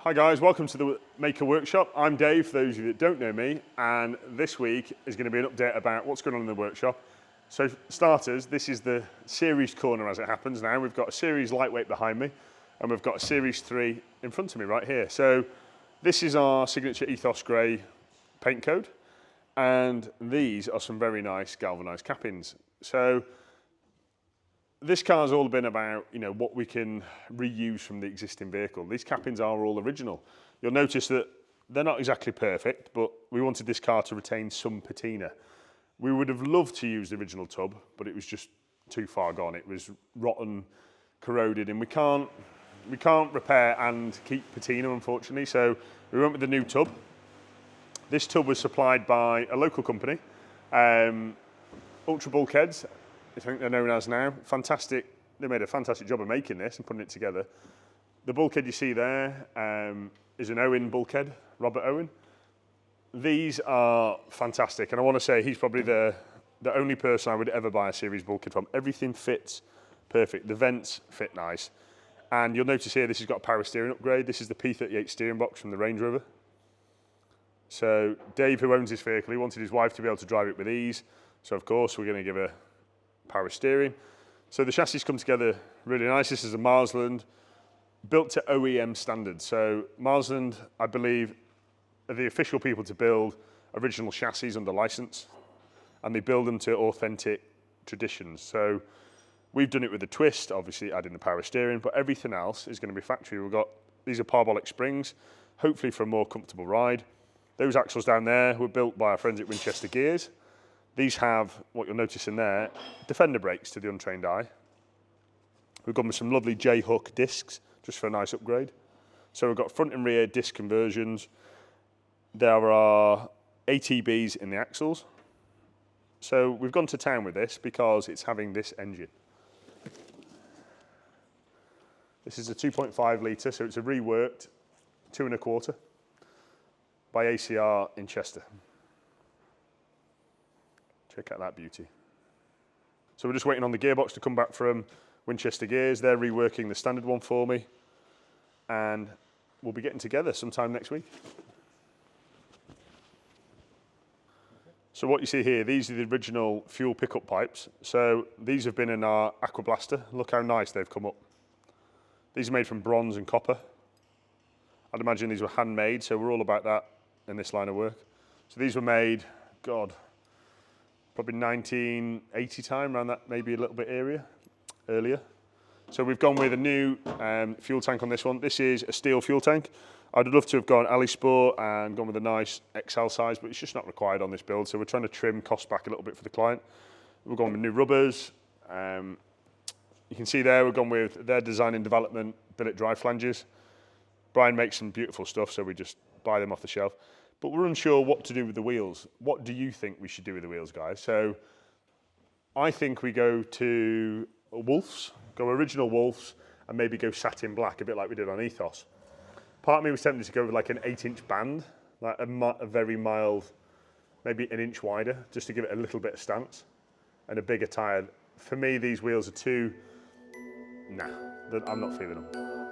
Hi guys, welcome to the Maker Workshop. I'm Dave, for those of you that don't know me, and this week is going to be an update about what's going on in the workshop. So for starters, this is the series corner as it happens now. We've got a series lightweight behind me, and we've got a series 3 in front of me right here. So this is our signature ethos grey paint code, and these are some very nice galvanized cappings. So this car's all been about, what we can reuse from the existing vehicle. These cappings are all original. You'll notice that they're not exactly perfect, but we wanted this car to retain some patina. We would have loved to use the original tub, but it was just too far gone. It was rotten, corroded, and we can't repair and keep patina, unfortunately. So we went with the new tub. This tub was supplied by a local company, Ultra Bulkheads, I think they're known as now. Fantastic. They made a fantastic job of making this and putting it together. The bulkhead you see there is an Owen bulkhead, Robert Owen. These are fantastic, and I want to say he's probably the only person I would ever buy a series bulkhead from. Everything fits perfect. The vents fit nice, and you'll notice here this has got a power steering upgrade. This is the P38 steering box from the Range Rover. So Dave, who owns this vehicle, he wanted his wife to be able to drive it with ease. So of course we're going to give her power steering. So the chassis come together really nice. This is a Marsland, built to OEM standards. So Marsland, I believe, are the official people to build original chassis under license, and they build them to authentic traditions. So we've done it with a twist, obviously adding the power steering, but everything else is going to be factory. These are parabolic springs, hopefully for a more comfortable ride. Those axles down there were built by our friends at Winchester gears. These have, what you'll notice in there, defender brakes to the untrained eye. We've gone with some lovely J-hook discs, just for a nice upgrade. So we've got front and rear disc conversions. There are ATBs in the axles. So we've gone to town with this because it's having this engine. This is a 2.5 litre, so it's a reworked 2.25 by ACR in Chester. Check out that beauty. So we're just waiting on the gearbox to come back from Winchester Gears. They're reworking the standard one for me, and we'll be getting together sometime next week. So what you see here, these are the original fuel pickup pipes. So these have been in our Aqua Blaster. Look how nice they've come up. These are made from bronze and copper. I'd imagine these were handmade, so we're all about that in this line of work. So these were made, God, probably 1980 time, around that, maybe a little bit earlier. So we've gone with a new fuel tank on this one. This is a steel fuel tank. I'd love to have gone Ali Sport and gone with a nice XL size, but it's just not required on this build. So we're trying to trim costs back a little bit for the client. We've gone with new rubbers. You can see there, we've gone with their design and development billet drive flanges. Brian makes some beautiful stuff, so we just buy them off the shelf. But we're unsure what to do with the wheels. What do you think we should do with the wheels, guys? So I think we go to Wolf's, go original Wolf's, and maybe go satin black, a bit like we did on Ethos. Part of me was tempted to go with like an 8-inch band, like a very mild, maybe an inch wider, just to give it a little bit of stance, and a bigger tyre. For me, these wheels are too, nah, I'm not feeling them.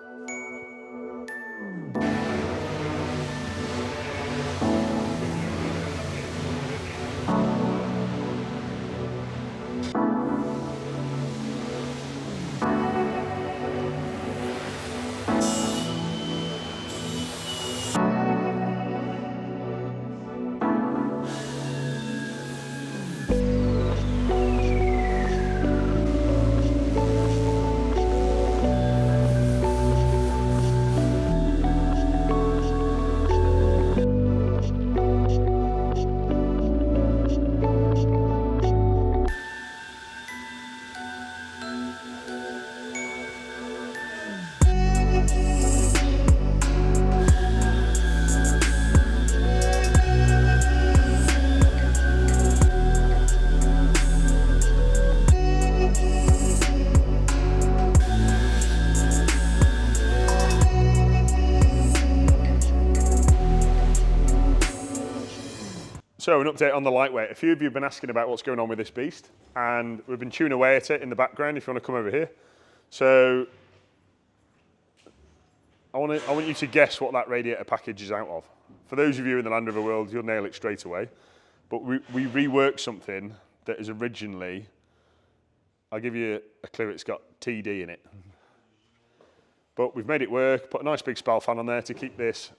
So an update on the Lightweight. A few of you have been asking about what's going on with this beast, and we've been chewing away at it in the background if you want to come over here. So I want you to guess what that radiator package is out of. For those of you in the Land Rover world, you'll nail it straight away. But we reworked something that is originally, I'll give you a clue, it's got TD in it. But we've made it work, put a nice big spiral fan on there to keep this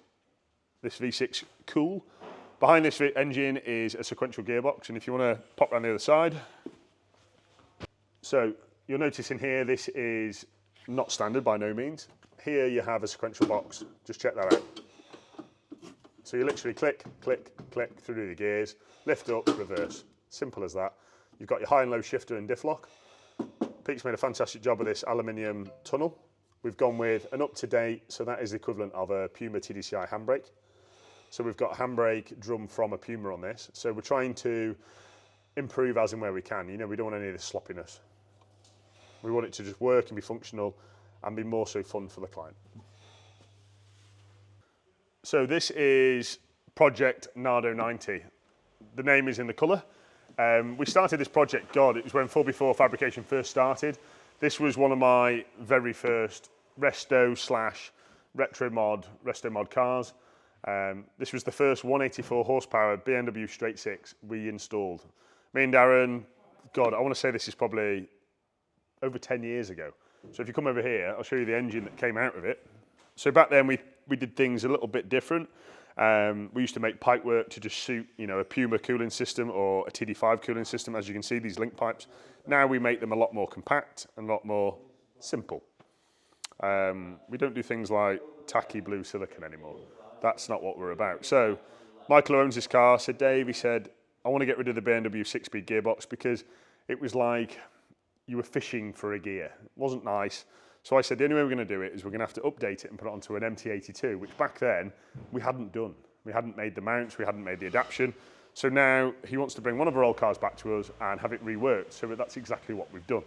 V6 cool. Behind this engine is a sequential gearbox, and if you want to pop around the other side. So you'll notice in here, this is not standard by no means. Here you have a sequential box, just check that out. So you literally click, click, click through the gears, lift up, reverse. Simple as that. You've got your high and low shifter and diff lock. Pete's made a fantastic job of this aluminium tunnel. We've gone with an up-to-date, so that is the equivalent of a Puma TDCI handbrake. So we've got a handbrake drum from a Puma on this. So we're trying to improve as and where we can. You know, we don't want any of this sloppiness. We want it to just work and be functional and be more so fun for the client. So this is Project Nardo 90. The name is in the colour. We started this project, God, it was when 4x4 fabrication first started. This was one of my very first resto-mod cars. This was the first 184 horsepower BMW straight six we installed. Me and Darren, God, I want to say this is probably over 10 years ago. So if you come over here, I'll show you the engine that came out of it. So back then we did things a little bit different. We used to make pipework to just suit, you know, a Puma cooling system or a TD5 cooling system. As you can see, these link pipes. Now we make them a lot more compact and a lot more simple. We don't do things like tacky blue silicon anymore. That's not what we're about. So Michael, who owns this car, said, Dave, he said, I want to get rid of the BMW 6-speed gearbox because it was like you were fishing for a gear. It wasn't nice. So I said, the only way we're going to do it is we're going to have to update it and put it onto an MT82, which back then we hadn't done. We hadn't made the mounts, we hadn't made the adaptation. So now he wants to bring one of our old cars back to us and have it reworked. So that's exactly what we've done.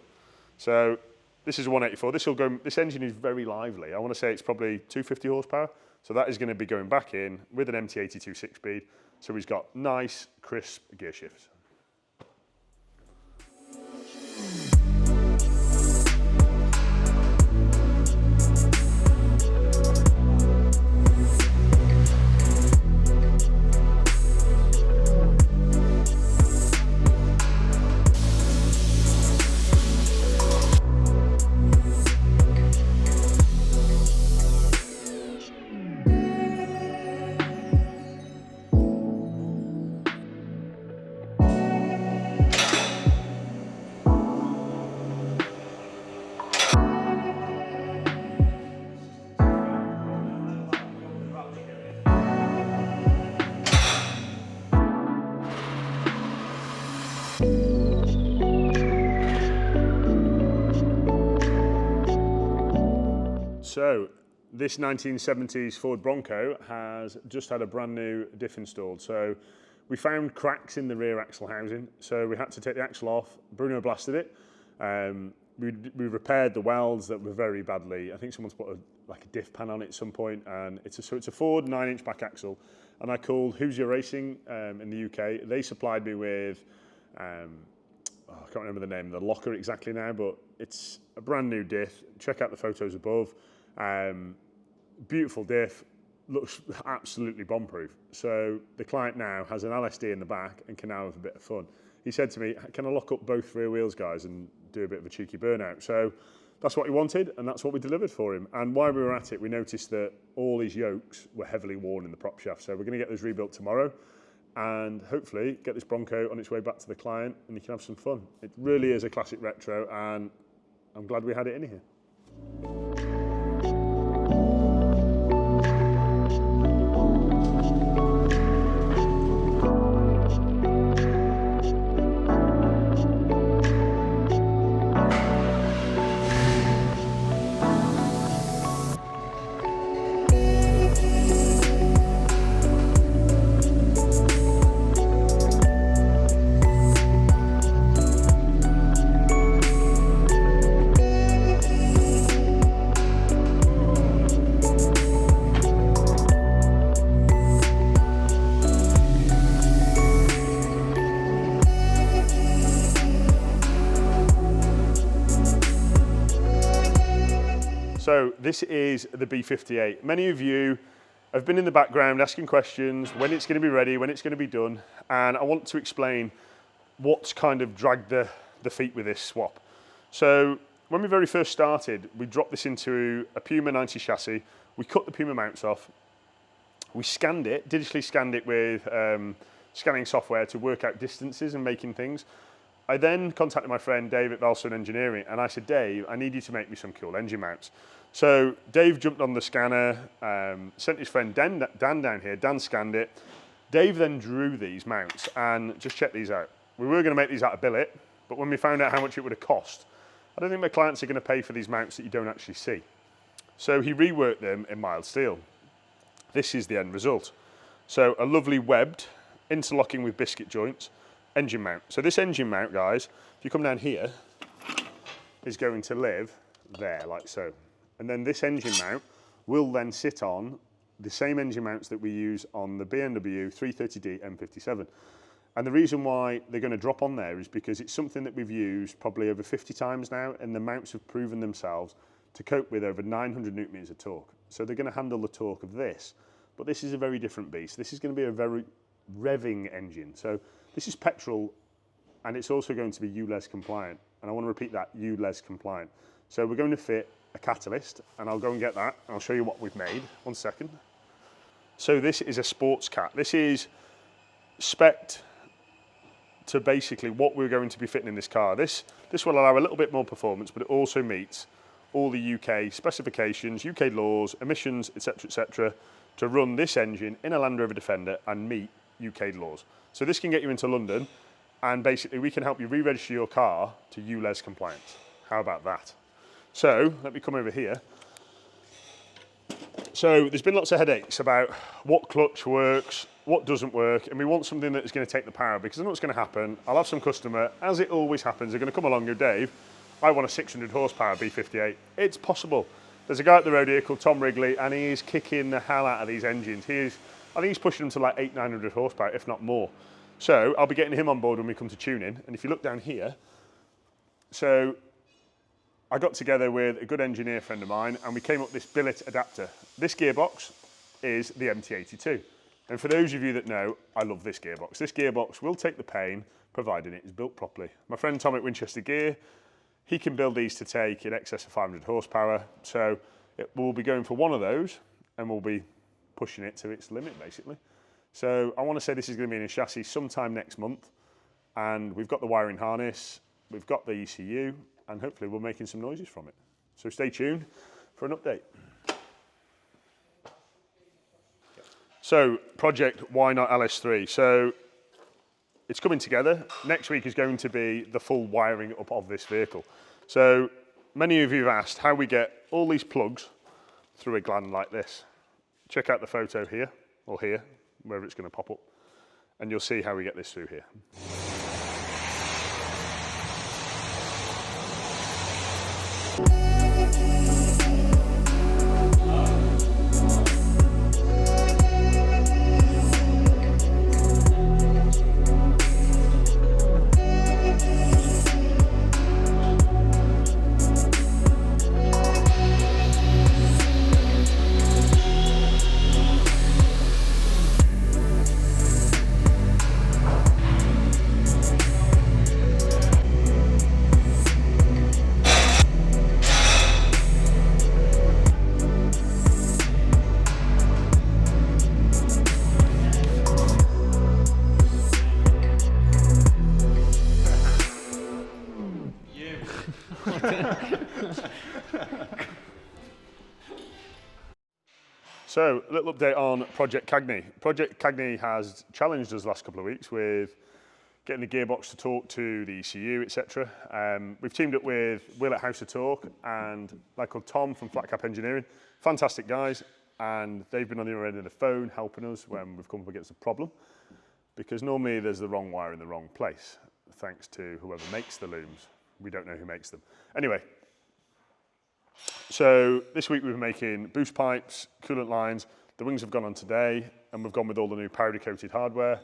So this is a 184. This engine is very lively. I want to say it's probably 250 horsepower. So that is going to be going back in with an MT82 6-speed. So he's got nice, crisp gear shifts. So this 1970s Ford Bronco has just had a brand new diff installed. So we found cracks in the rear axle housing. So we had to take the axle off. Bruno blasted it. We repaired the welds that were very badly. I think someone's put a diff pan on it at some point. And it's a Ford 9-inch back axle. And I called Who's Your Racing in the UK. They supplied me with, I can't remember the name of the locker exactly now, but it's a brand new diff. Check out the photos above. Beautiful diff, looks absolutely bomb-proof. So the client now has an LSD in the back and can now have a bit of fun. He said to me, can I lock up both rear wheels, guys, and do a bit of a cheeky burnout? So that's what he wanted, and that's what we delivered for him. And while we were at it, we noticed that all his yokes were heavily worn in the prop shaft. So we're going to get those rebuilt tomorrow and hopefully get this Bronco on its way back to the client and he can have some fun. It really is a classic retro, and I'm glad we had it in here. So this is the B58. Many of you have been in the background asking questions, when it's going to be ready, when it's going to be done, and I want to explain what's kind of dragged the feet with this swap. So when we very first started, we dropped this into a Puma 90 chassis, we cut the Puma mounts off, we scanned it, digitally scanned it with scanning software to work out distances and making things. I then contacted my friend Dave at Balson Engineering and I said, Dave, I need you to make me some cool engine mounts. So Dave jumped on the scanner, sent his friend Dan down here, Dan scanned it. Dave then drew these mounts and just check these out. We were going to make these out of billet, but when we found out how much it would have cost, I don't think my clients are going to pay for these mounts that you don't actually see. So he reworked them in mild steel. This is the end result. So a lovely webbed, interlocking with biscuit joints, engine mount. So this engine mount, guys, if you come down here, is going to live there, like so. And then this engine mount will then sit on the same engine mounts that we use on the BMW 330D M57. And the reason why they're going to drop on there is because it's something that we've used probably over 50 times now, and the mounts have proven themselves to cope with over 900 newton meters of torque. So they're going to handle the torque of this. But this is a very different beast. This is going to be a very revving engine. So this is petrol, and it's also going to be ULEZ compliant. And I want to repeat that, ULEZ compliant. So we're going to fit a catalyst, and I'll go and get that, and I'll show you what we've made. 1 second. So this is a sports cat. This is spec'd to basically what we're going to be fitting in this car. This will allow a little bit more performance, but it also meets all the UK specifications, UK laws, emissions, etc., to run this engine in a Land Rover Defender and meet UK laws. So this can get you into London, and basically we can help you re-register your car to ULEZ compliance. How about that? So let me come over here. So there's been lots of headaches about what clutch works, what doesn't work, and we want something that is going to take the power, because I know what's going to happen. I'll have some customer, as it always happens, they're going to come along and go, Dave, I want a 600 horsepower B58. It's possible. There's a guy up the road here called Tom Wrigley, and he is kicking the hell out of these engines. I think he's pushing them to like 800-900 horsepower, if not more. So I'll be getting him on board when we come to tuning. And if you look down here, so I got together with a good engineer friend of mine, and we came up with this billet adapter. This gearbox is the MT82. And for those of you that know, I love this gearbox. This gearbox will take the pain, provided it is built properly. My friend Tom at Winchester Gear, he can build these to take in excess of 500 horsepower. So we'll be going for one of those, and we'll be pushing it to its limit, basically. So I want to say this is going to be in a chassis sometime next month. And we've got the wiring harness, we've got the ECU, and hopefully we're making some noises from it. So stay tuned for an update. So project Why Not LS3. So it's coming together. Next week is going to be the full wiring up of this vehicle. So many of you have asked how we get all these plugs through a gland like this. Check out the photo here, or here, wherever it's going to pop up, and you'll see how we get this through here. So, a little update on Project Kagney. Project Kagney has challenged us the last couple of weeks with getting the gearbox to talk to the ECU, etc. We've teamed up with Will at House of Torque and a guy called Tom from Flat Cap Engineering. Fantastic guys, and they've been on the other end of the phone helping us when we've come up against a problem, because normally there's the wrong wire in the wrong place, thanks to whoever makes the looms. We don't know who makes them. Anyway, so this week we've been making boost pipes, coolant lines. The wings have gone on today, and we've gone with all the new powder coated hardware.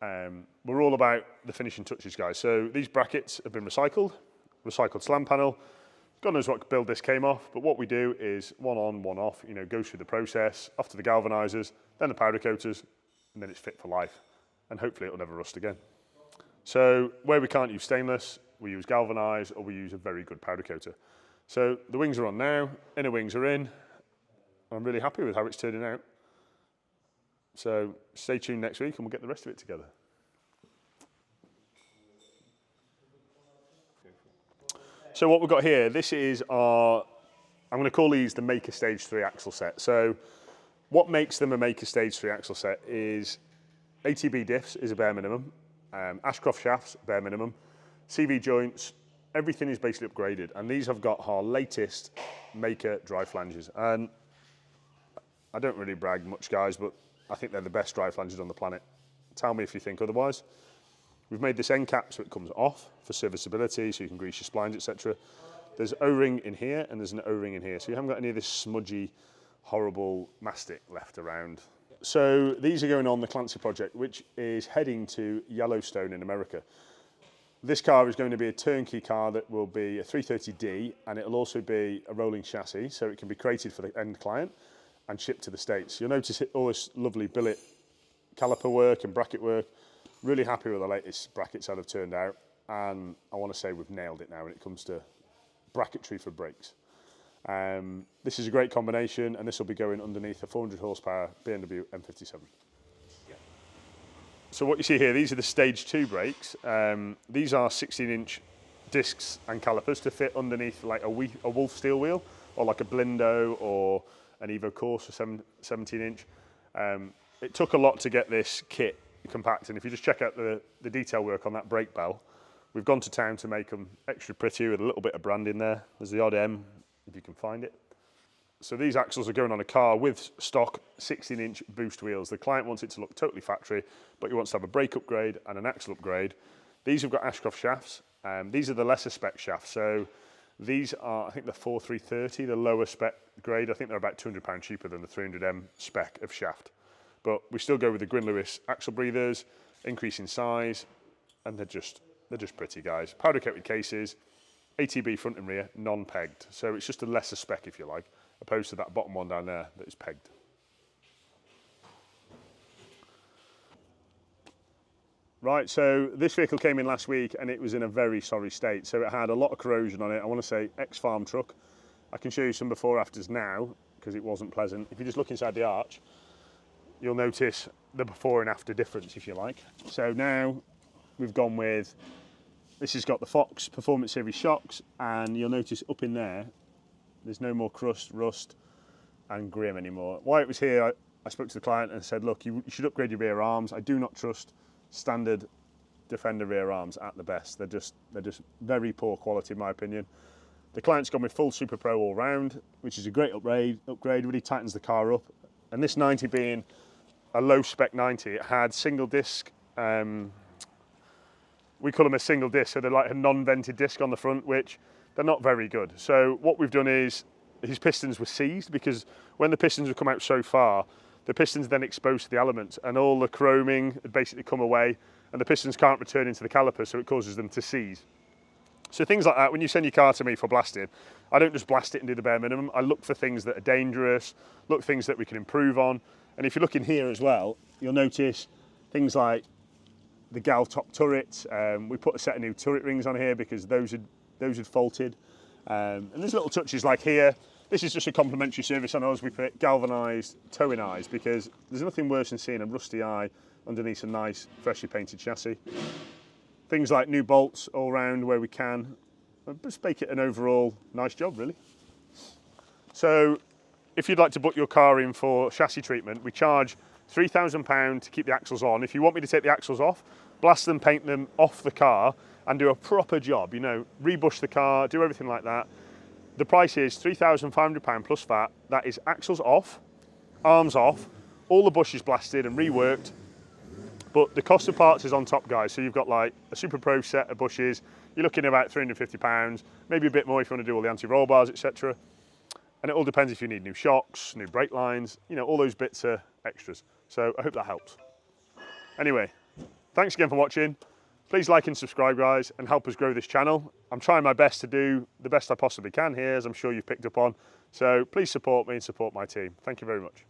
We're all about the finishing touches, guys. So these brackets have been recycled slam panel, God knows what build this came off, but what we do is one on, one off, you know, goes through the process, off to the galvanizers, then the powder coaters, and then it's fit for life. And hopefully it'll never rust again. So where we can't use stainless, we use galvanized or we use a very good powder coater. So the wings are on now, inner wings are in. I'm really happy with how it's turning out. So stay tuned next week and we'll get the rest of it together. So what we've got here, this is our, I'm going to call these the Maker Stage 3 axle set. So what makes them a Maker Stage 3 axle set is ATB diffs is a bare minimum, Ashcroft shafts, bare minimum, CV joints, everything is basically upgraded. And these have got our latest Maker dry flanges. And I don't really brag much, guys, but I think they're the best dry flanges on the planet. Tell me if you think otherwise. We've made this end cap so it comes off for serviceability, so you can grease your splines, etc. There's O-ring in here and there's an O-ring in here, so you haven't got any of this smudgy, horrible mastic left around. So these are going on the Clancy project, which is heading to Yellowstone in America. This car is going to be a turnkey car that will be a 330D, and it'll also be a rolling chassis, so it can be created for the end client and shipped to the States. You'll notice all this lovely billet caliper work and bracket work. Really happy with the latest brackets that have turned out, and I want to say we've nailed it now when it comes to bracketry for brakes. This is a great combination, and this will be going underneath a 400 horsepower BMW M57. Yeah. So what you see here, these are the stage 2 brakes. These are 16-inch discs and calipers to fit underneath like a Wolf steel wheel, or like a Blindo or an Evo Corsa 17-inch. It took a lot to get this kit compact, and if you just check out the detail work on that brake bell, we've gone to town to make them extra pretty with a little bit of brand in there. There's the odd M if you can find it. So these axles are going on a car with stock 16-inch boost wheels. The client wants it to look totally factory, but he wants to have a brake upgrade and an axle upgrade. These have got Ashcroft shafts. These are the lesser spec shafts. So these are, I think, the 4330, the lower spec grade. I think they're about £200 cheaper than the 300M spec of shaft. But we still go with the Grin-Lewis axle breathers, increase in size, and they're just pretty, guys. Powder coated cases, ATB front and rear, non-pegged. So it's just a lesser spec, if you like, opposed to that bottom one down there that is pegged. Right, so this vehicle came in last week and it was in a very sorry state. So it had a lot of corrosion on it. I want to say ex-farm truck. I can show you some before afters now because it wasn't pleasant. If you just look inside the arch, you'll notice the before and after difference, if you like. So now we've gone with, this has got the Fox Performance Series shocks, and you'll notice up in there, there's no more crust, rust and grim anymore. While it was here, I spoke to the client and said, look, you should upgrade your rear arms. I do not trust standard Defender rear arms at the best. They're just very poor quality in my opinion. The client's gone with full Super Pro all round, which is a great upgrade, really tightens the car up. And this 90 being a low spec 90, it had single disc, we call them a single disc, so they're like a non-vented disc on the front, which they're not very good. So what we've done is, his pistons were seized because when the pistons would come out so far, the pistons then exposed to the elements and all the chroming had basically come away and the pistons can't return into the caliper, so it causes them to seize. So things like that, when you send your car to me for blasting, I don't just blast it and do the bare minimum. I look for things that are dangerous, look for things that we can improve on. And if you look in here as well, you'll notice things like the gal top turrets. We put a set of new turret rings on here because those had faulted. And there's little touches like here. This is just a complimentary service on us. We put galvanized towing eyes because there's nothing worse than seeing a rusty eye underneath a nice, freshly painted chassis. Things like new bolts all round where we can. Just make it an overall nice job, really. So if you'd like to book your car in for chassis treatment, we charge £3,000 to keep the axles on. If you want me to take the axles off, blast them, paint them off the car and do a proper job, you know, rebush the car, do everything like that, the price is £3,500 plus VAT. That is axles off, arms off, all the bushes blasted and reworked, but the cost of parts is on top, guys. So you've got like a Super Pro set of bushes, you're looking at about £350, maybe a bit more if you want to do all the anti-roll bars, etc. And it all depends if you need new shocks, new brake lines, you know, all those bits are extras. So I hope that helps. Anyway, thanks again for watching. Please like and subscribe, guys, and help us grow this channel. I'm trying my best to do the best I possibly can here, as I'm sure you've picked up on. So please support me and support my team. Thank you very much.